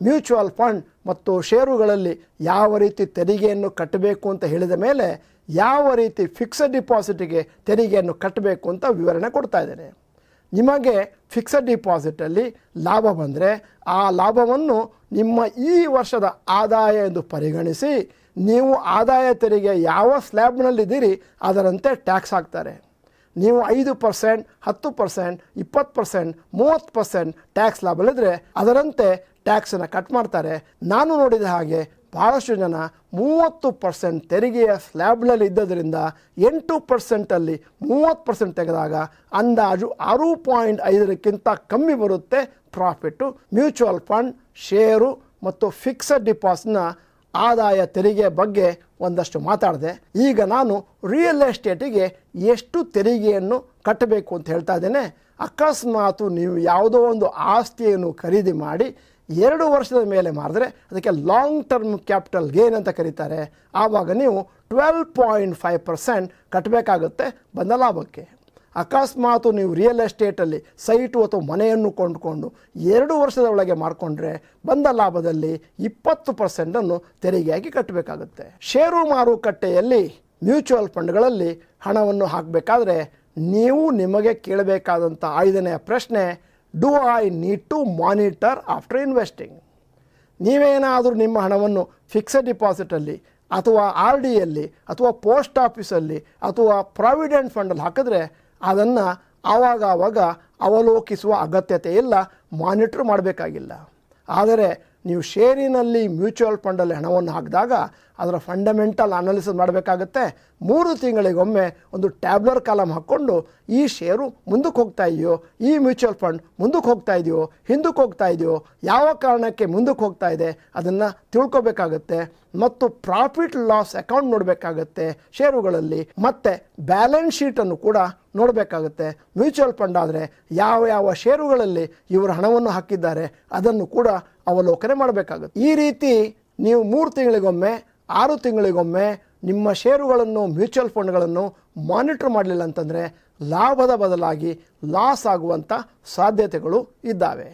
Mutual fund ಮತ್ತು ಷೇರುಗಳಲ್ಲಿ ಯಾವ ರೀತಿ ತೆರಿಗೆಯನ್ನು ಕಟ್ಟಬೇಕು ಅಂತ ಹೇಳಿದ ಮೇಲೆ ಯಾವ ರೀತಿ ಫಿಕ್ಸಡ್ ಡಿಪಾಸಿಟಿಗೆ ತೆರಿಗೆಯನ್ನು ಕಟ್ಟಬೇಕು ಅಂತ ವಿವರಣೆ ಕೊಡ್ತಾ ಇದ್ದೇನೆ. ನಿಮಗೆ ಫಿಕ್ಸಡ್ ಡಿಪಾಸಿಟಲ್ಲಿ ಲಾಭ ಬಂದರೆ ಆ ಲಾಭವನ್ನು ನಿಮ್ಮ ಈ ವರ್ಷದ ಆದಾಯ ಎಂದು ಪರಿಗಣಿಸಿ ನೀವು ಆದಾಯ ತೆರಿಗೆ ಯಾವ ಸ್ಲ್ಯಾಬ್ನಲ್ಲಿದ್ದೀರಿ ಅದರಂತೆ ಟ್ಯಾಕ್ಸ್ ಹಾಕ್ತಾರೆ. ನೀವು 5%, 10%, 20%, 30% ಟ್ಯಾಕ್ಸ್ ಲಾಭಲಿದ್ದರೆ ಅದರಂತೆ ಟ್ಯಾಕ್ಸನ್ನು ಕಟ್ ಮಾಡ್ತಾರೆ. ನಾನು ನೋಡಿದ ಹಾಗೆ ಭಾಳಷ್ಟು ಜನ 30% ತೆರಿಗೆಯ ಸ್ಲ್ಯಾಬ್ನಲ್ಲಿ ಇದ್ದದರಿಂದ 8%ಅಲ್ಲಿ 30% ತೆಗೆದಾಗ ಅಂದಾಜು 6.5ಕ್ಕಿಂತ ಕಮ್ಮಿ ಬರುತ್ತೆ ಪ್ರಾಫಿಟ್ಟು. ಮ್ಯೂಚುವಲ್ ಫಂಡ್, ಷೇರು ಮತ್ತು ಫಿಕ್ಸಡ್ ಡಿಪಾಸಿಟ್ನ ಆದಾಯ ತೆರಿಗೆ ಬಗ್ಗೆ ಒಂದಷ್ಟು ಮಾತಾಡಿದೆ. ಈಗ ನಾನು ರಿಯಲ್ ಎಸ್ಟೇಟಿಗೆ ಎಷ್ಟು ತೆರಿಗೆಯನ್ನು ಕಟ್ಟಬೇಕು ಅಂತ ಹೇಳ್ತಾ ಇದ್ದೇನೆ. ಅಕಸ್ಮಾತು ನೀವು ಯಾವುದೋ ಒಂದು ಆಸ್ತಿಯನ್ನು ಖರೀದಿ ಮಾಡಿ 2 ವರ್ಷದ ಮೇಲೆ ಮಾರಿದ್ರೆ ಅದಕ್ಕೆ ಲಾಂಗ್ ಟರ್ಮ್ ಕ್ಯಾಪಿಟಲ್ ಗೇನ್ ಅಂತ ಕರೀತಾರೆ. ಆವಾಗ ನೀವು 12.5% ಕಟ್ಟಬೇಕಾಗುತ್ತೆ ಬಂದ ಲಾಭಕ್ಕೆ. ಅಕಸ್ಮಾತು ನೀವು ರಿಯಲ್ ಎಸ್ಟೇಟಲ್ಲಿ ಸೈಟು ಅಥವಾ ಮನೆಯನ್ನು ಕೊಂಡುಕೊಂಡು 2 ವರ್ಷದ ಒಳಗೆ ಮಾಡಿಕೊಂಡ್ರೆ ಬಂದ ಲಾಭದಲ್ಲಿ 20%ಅನ್ನು ತೆರಿಗೆಯಾಗಿ ಕಟ್ಟಬೇಕಾಗುತ್ತೆ. ಷೇರು ಮಾರುಕಟ್ಟೆಯಲ್ಲಿ ಮ್ಯೂಚುವಲ್ ಫಂಡ್ಗಳಲ್ಲಿ ಹಣವನ್ನು ಹಾಕಬೇಕಾದ್ರೆ ನೀವು ನಿಮಗೆ ಕೇಳಬೇಕಾದಂಥ 5ನೇ ಪ್ರಶ್ನೆ, do I need to monitor after investing? ನೀವೇನಾದರೂ ನಿಮ್ಮ ಹಣವನ್ನು ಫಿಕ್ಸಡ್ ಡಿಪಾಸಿಟಲ್ಲಿ ಅಥವಾ RDಯಲ್ಲಿ ಅಥವಾ ಪೋಸ್ಟ್ ಆಫೀಸಲ್ಲಿ ಅಥವಾ ಪ್ರಾವಿಡೆಂಟ್ ಫಂಡಲ್ಲಿ ಹಾಕಿದ್ರೆ ಅದನ್ನು ಆವಾಗ ಅವಲೋಕಿಸುವ ಅಗತ್ಯತೆ ಇಲ್ಲ, ಮಾನಿಟ್ರ್ ಮಾಡಬೇಕಾಗಿಲ್ಲ. ಆದರೆ ನೀವು ಷೇರಿನಲ್ಲಿ ಮ್ಯೂಚುವಲ್ ಫಂಡಲ್ಲಿ ಹಣವನ್ನು ಹಾಕಿದಾಗ ಅದರ ಫಂಡಮೆಂಟಲ್ ಅನಾಲಿಸಿಸ್ ಮಾಡಬೇಕಾಗತ್ತೆ. 3 ತಿಂಗಳಿಗೊಮ್ಮೆ ಒಂದು ಟ್ಯಾಬ್ಲರ್ ಕಾಲಮ್ ಹಾಕ್ಕೊಂಡು ಈ ಷೇರು ಮುಂದಕ್ಕೆ ಹೋಗ್ತಾ ಇದೆಯೋ, ಈ ಮ್ಯೂಚುವಲ್ ಫಂಡ್ ಮುಂದಕ್ಕೆ ಹೋಗ್ತಾ ಇದೆಯೋ, ಹಿಂದಕ್ಕೆ ಹೋಗ್ತಾ ಇದೆಯೋ, ಯಾವ ಕಾರಣಕ್ಕೆ ಮುಂದಕ್ಕೆ ಹೋಗ್ತಾ ಇದೆ ಅದನ್ನು ತಿಳ್ಕೊಬೇಕಾಗತ್ತೆ. ಮತ್ತು ಪ್ರಾಫಿಟ್ ಲಾಸ್ ಅಕೌಂಟ್ ನೋಡಬೇಕಾಗತ್ತೆ ಷೇರುಗಳಲ್ಲಿ. ಮತ್ತು ಬ್ಯಾಲೆನ್ಸ್ ಶೀಟನ್ನು ಕೂಡ ನೋಡಬೇಕಾಗುತ್ತೆ. ಮ್ಯೂಚುವಲ್ ಫಂಡ್ ಆದರೆ ಯಾವ ಷೇರುಗಳಲ್ಲಿ ಇವರು ಹಣವನ್ನು ಹಾಕಿದ್ದಾರೆ ಅದನ್ನು ಕೂಡ ಅವಲೋಕನೆ ಮಾಡಬೇಕಾಗುತ್ತೆ. ಈ ರೀತಿ ನೀವು 3 ತಿಂಗಳಿಗೊಮ್ಮೆ 6 ತಿಂಗಳಿಗೊಮ್ಮೆ ನಿಮ್ಮ ಷೇರುಗಳನ್ನು ಮ್ಯೂಚುವಲ್ ಫಂಡ್ಗಳನ್ನು ಮಾನಿಟರ್ ಮಾಡಲಿಲ್ಲ ಅಂತಂದರೆ ಲಾಭದ ಬದಲಾಗಿ ಲಾಸ್ ಆಗುವಂಥ ಸಾಧ್ಯತೆಗಳು ಇದ್ದಾವೆ.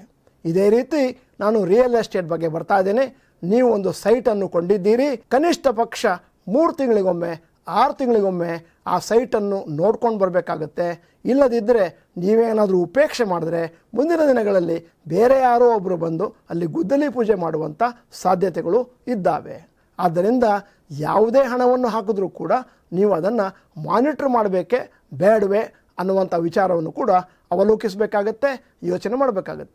ಇದೇ ರೀತಿ ನಾನು ರಿಯಲ್ ಎಸ್ಟೇಟ್ ಬಗ್ಗೆ ಬರ್ತಾ ಇದ್ದೇನೆ. ನೀವು ಒಂದು ಸೈಟನ್ನು ಕೊಂಡಿದ್ದೀರಿ, ಕನಿಷ್ಠ ಪಕ್ಷ 3 ತಿಂಗಳಿಗೊಮ್ಮೆ 6 ತಿಂಗಳಿಗೊಮ್ಮೆ ಆ ಸೈಟನ್ನು ನೋಡ್ಕೊಂಡು ಬರಬೇಕಾಗತ್ತೆ. ಇಲ್ಲದಿದ್ದರೆ ನೀವೇನಾದರೂ ಉಪೇಕ್ಷೆ ಮಾಡಿದ್ರೆ ಮುಂದಿನ ದಿನಗಳಲ್ಲಿ ಬೇರೆ ಯಾರೋ ಒಬ್ಬರು ಬಂದು ಅಲ್ಲಿ ಗುದ್ದಲಿ ಪೂಜೆ ಮಾಡುವಂಥ ಸಾಧ್ಯತೆಗಳು ಇದ್ದಾವೆ. ಆದ್ದರಿಂದ ಯಾವುದೇ ಹಣವನ್ನು ಹಾಕಿದ್ರೂ ಕೂಡ ನೀವು ಅದನ್ನು ಮಾನಿಟ್ರ್ ಮಾಡಬೇಕೇ ಬೇಡವೇ ಅನ್ನುವಂಥ ವಿಚಾರವನ್ನು ಕೂಡ ಅವಲೋಕಿಸಬೇಕಾಗತ್ತೆ, ಯೋಚನೆ ಮಾಡಬೇಕಾಗತ್ತೆ.